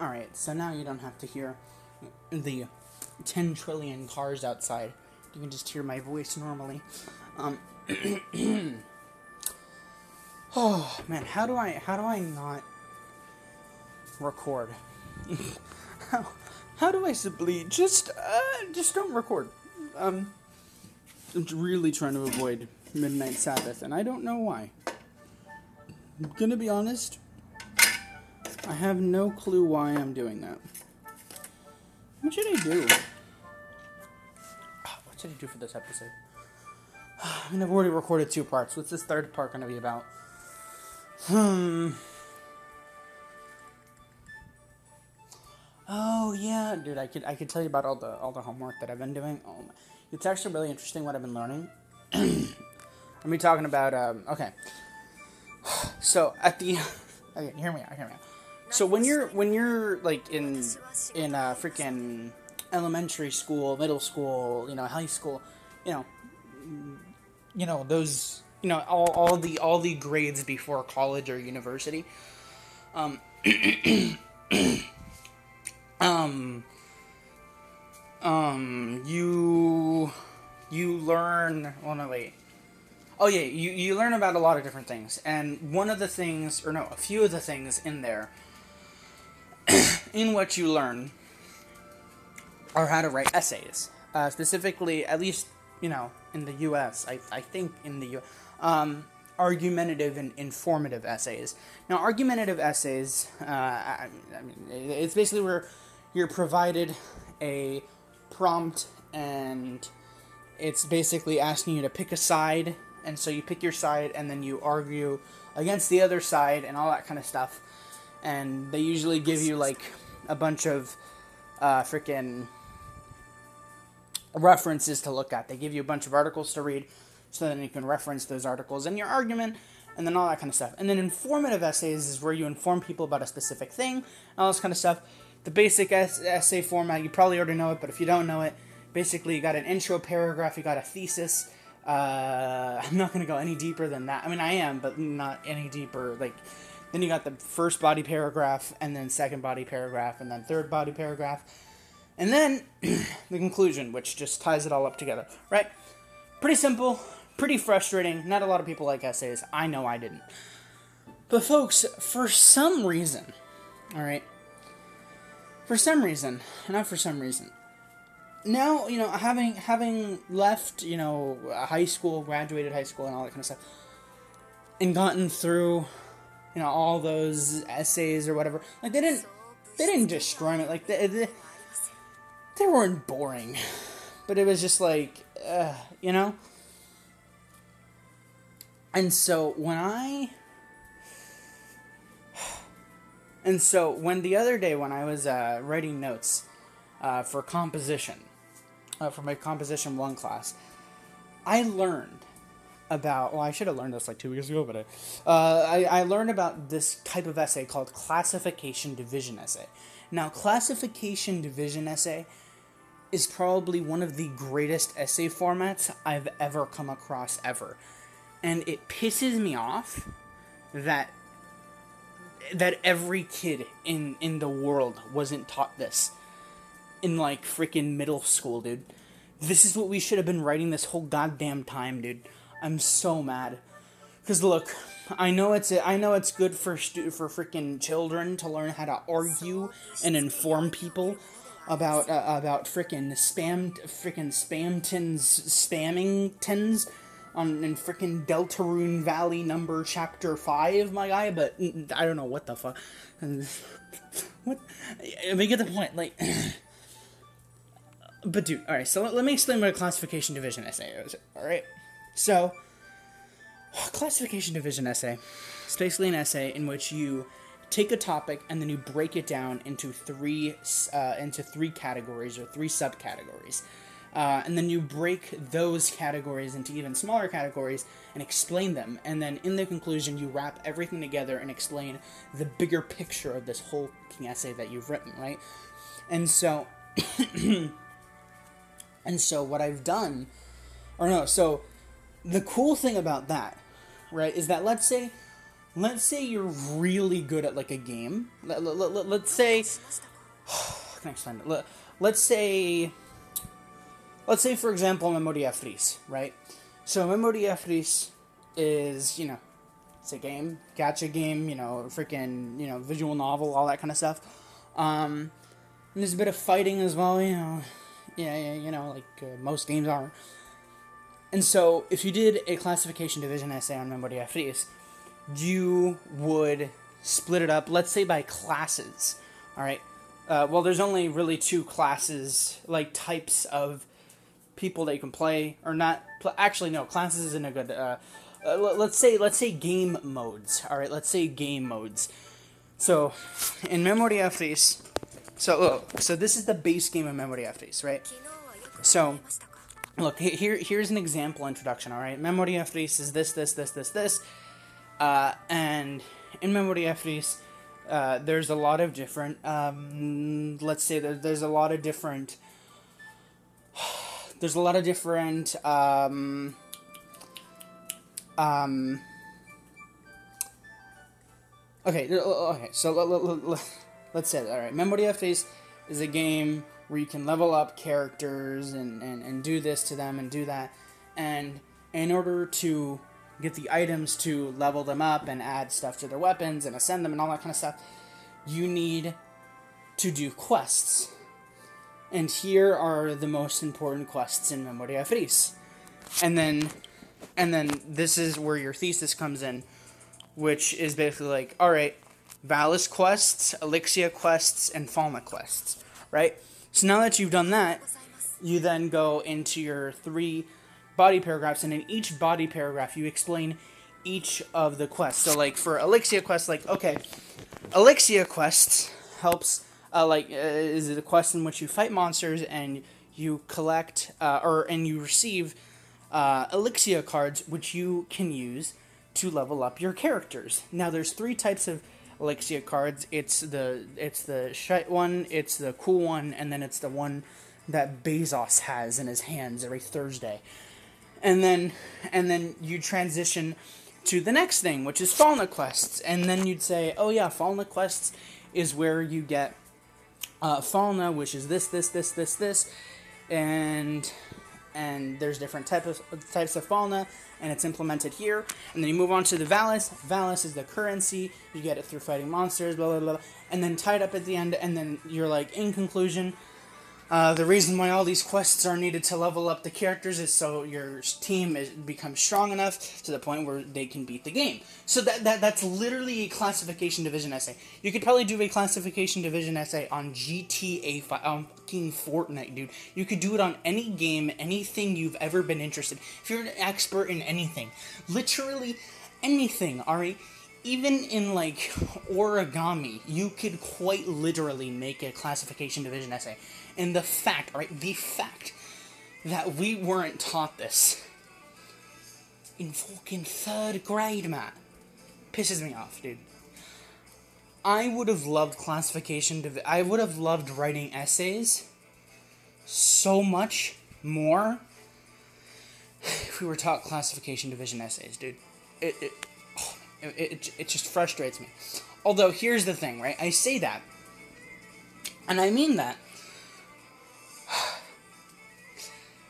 Alright, so now you don't have to hear the 10 trillion cars outside. You can just hear my voice normally. Oh man, how do I not record? how do I simply just don't record? I'm really trying to avoid Midnight Sabbath, and I don't know why. I'm gonna be honest, I have no clue why I'm doing that. What should I do? What should I do for this episode? I mean, I've already recorded 2 parts. What's this third part gonna be about? Oh yeah, dude, I could tell you about all the homework that I've been doing. Oh, it's actually really interesting what I've been learning. I'll be talking about okay. So okay, hear me out. So when you're like in freaking elementary school, middle school, high school, those, all the grades before college or university, you learn. Well, no, wait. Oh yeah, you learn about a lot of different things, and a few of the things in there, in what you learn, are how to write essays. Specifically, at least, in the U.S., I think in the U.S., argumentative and informative essays. Now, argumentative essays, I mean, it's basically where you're provided a prompt, and it's basically asking you to pick a side, and so you pick your side, and then you argue against the other side, and all that kind of stuff. And they usually give you, like, a bunch of freaking references to look at. They give you a bunch of articles to read, so then you can reference those articles in your argument, and then all that kind of stuff. And then informative essays is where you inform people about a specific thing, all this kind of stuff. The basic essay format, you probably already know it, but if you don't know it, basically you got an intro paragraph, you got a thesis. I'm not going to go any deeper than that. I mean, I am, but not any deeper. Like, then you got the first body paragraph, and then second body paragraph, and then third body paragraph. And then the conclusion, which just ties it all up together, right? Pretty simple, pretty frustrating. Not a lot of people like essays. I know I didn't. But folks, for some reason, alright? Now, having left, high school, graduated high school and all that kind of stuff, and gotten through, all those essays or whatever, like, they didn't destroy me, like, they weren't boring, but it was just like, and so when the other day when I was writing notes for composition, for my Composition 1 class, I learned about, I should have learned this like 2 weeks ago, but I learned about this type of essay called classification division essay. Now, classification division essay is probably one of the greatest essay formats I've ever come across ever. And it pisses me off that every kid in the world wasn't taught this in, like, freaking middle school, dude. This is what we should have been writing this whole goddamn time, dude. I'm so mad. Because, look, I know it's good for freaking children to learn how to argue and inform people about freaking spamming in frickin' Deltarune Valley number chapter 5, my guy, but I don't know what the fuck. What? I mean, get the point, like. But dude, alright, so let me explain what a classification division essay is, alright? So, classification division essay is basically an essay in which you take a topic and then you break it down into three categories or 3 subcategories. And then you break those categories into even smaller categories and explain them. And then in the conclusion, you wrap everything together and explain the bigger picture of this whole essay that you've written, right? And so, what I've done, so the cool thing about that, right, is that let's say let's say you're really good at like a game. Let's say, how can I explain it? Let's say, for example, Memoria Freese, right? So Memoria Freese is, you know, it's a game, gacha game, you know, freaking, you know, visual novel, all that kind of stuff. And there's a bit of fighting as well, you know, yeah, you know, like most games are. And so, if you did a classification division essay on Memoria Freese, you would split it up, let's say by classes, alright? Well, there's only really 2 classes, like types of people that you can play, or not, actually no, classes isn't a good, let's say game modes, alright, let's say game modes. So, in Memoria Freese, so this is the base game of Memoria Freese, right? So, look, here's an example introduction, alright? Memoria Freese is this, and in Memoria Freese, there's a lot of different, let's say there's a lot of different, okay, so let's say that, alright, Memoria Freese is a game where you can level up characters and do this to them and do that, and in order to get the items to level them up and add stuff to their weapons and ascend them and all that kind of stuff, you need to do quests. And here are the most important quests in Memoria Freese. And then this is where your thesis comes in, which is basically like, alright, Valis quests, Elixia quests, and Falna quests, right? So now that you've done that, you then go into your 3 body paragraphs, and in each body paragraph, you explain each of the quests. So, like, for Elixia quests, like, okay, Elixia quests helps, is a quest in which you fight monsters, and you collect, and you receive, Elixia cards, which you can use to level up your characters. Now, there's 3 types of Elixia cards. It's the shite one, it's the cool one, and then it's the one that Bezos has in his hands every Thursday. And then you transition to the next thing, which is Falna quests, and then you'd say, oh yeah, Falna quests is where you get Falna, which is this, and there's different types of Falna, and it's implemented here. And then you move on to the Valis. Valis is the currency. You get it through fighting monsters, blah, blah, blah. And then tied up at the end, and then you're like, in conclusion, the reason why all these quests are needed to level up the characters is so your team becomes strong enough to the point where they can beat the game. So that's literally a classification division essay. You could probably do a classification division essay on GTA 5, on fucking Fortnite, dude. You could do it on any game, anything you've ever been interested in. If you're an expert in anything, literally anything, alright? Even in, like, origami, you could quite literally make a classification division essay. And the fact that we weren't taught this in fucking 3rd grade, man, pisses me off, dude. I would have loved I would have loved writing essays so much more if we were taught classification division essays, dude. It just frustrates me. Although, here's the thing, right? I say that, and I mean that,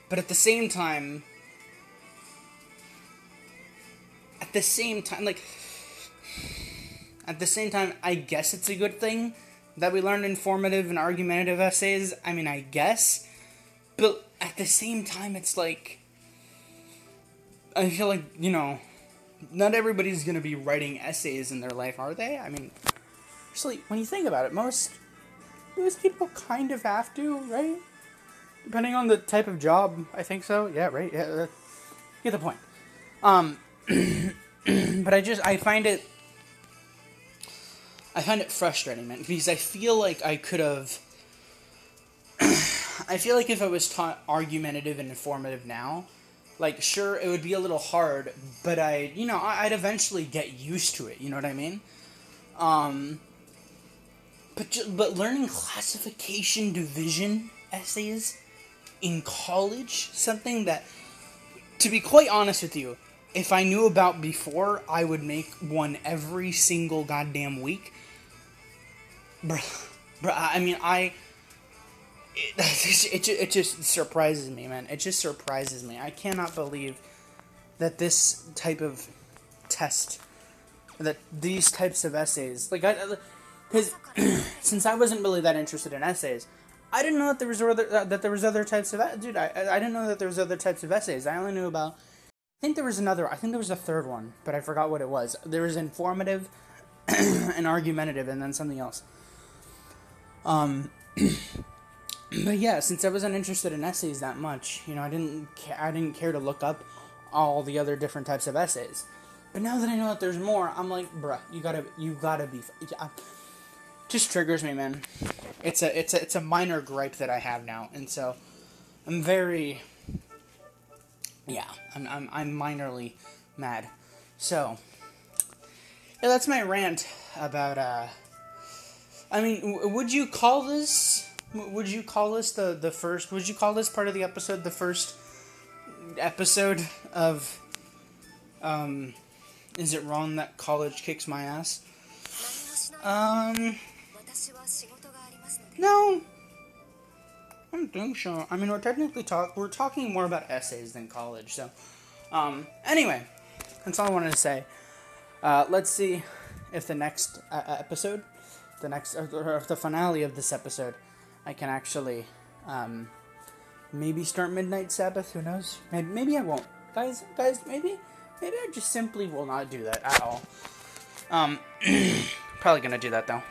but at the same time, I guess it's a good thing that we learned informative and argumentative essays. I mean, I guess, but at the same time, it's like, I feel like, you know, not everybody's gonna be writing essays in their life, are they? I mean, actually, when you think about it, most people kind of have to, right? Depending on the type of job, I think so. Yeah, right? Yeah, get the point. But I find it frustrating, man, because I feel like I could have, I feel like if I was taught argumentative and informative now, like, sure, it would be a little hard, but I'd eventually get used to it, you know what I mean? But learning classification division essays in college, something that, to be quite honest with you, if I knew about before, I would make one every single goddamn week. Bruh, I mean, it just surprises me, man. It just surprises me. I cannot believe that this type of test, that these types of essays, like, because since I wasn't really that interested in essays, I didn't know that there was other types of dude. I didn't know that there was other types of essays. I only knew about. I think there was a third one, but I forgot what it was. There was informative, and argumentative, and then something else. But yeah, since I wasn't interested in essays that much, you know, I didn't care to look up all the other different types of essays. But now that I know that there's more, I'm like, bruh, you gotta be. Just triggers me, man. It's a minor gripe that I have now, and so I'm very. Yeah, I'm minorly mad. So yeah, that's my rant about. I mean, would you call this? Would you call this the first? Would you call this part of the episode the first episode of? Is it wrong that college kicks my ass? No. I don't think so. I mean, we're talking more about essays than college. So, anyway, that's all I wanted to say. Let's see if the next episode, or if the finale of this episode, I can actually, maybe start Midnight Sabbath. Who knows? Maybe I won't, guys. Maybe I just simply will not do that at all. Probably gonna do that though.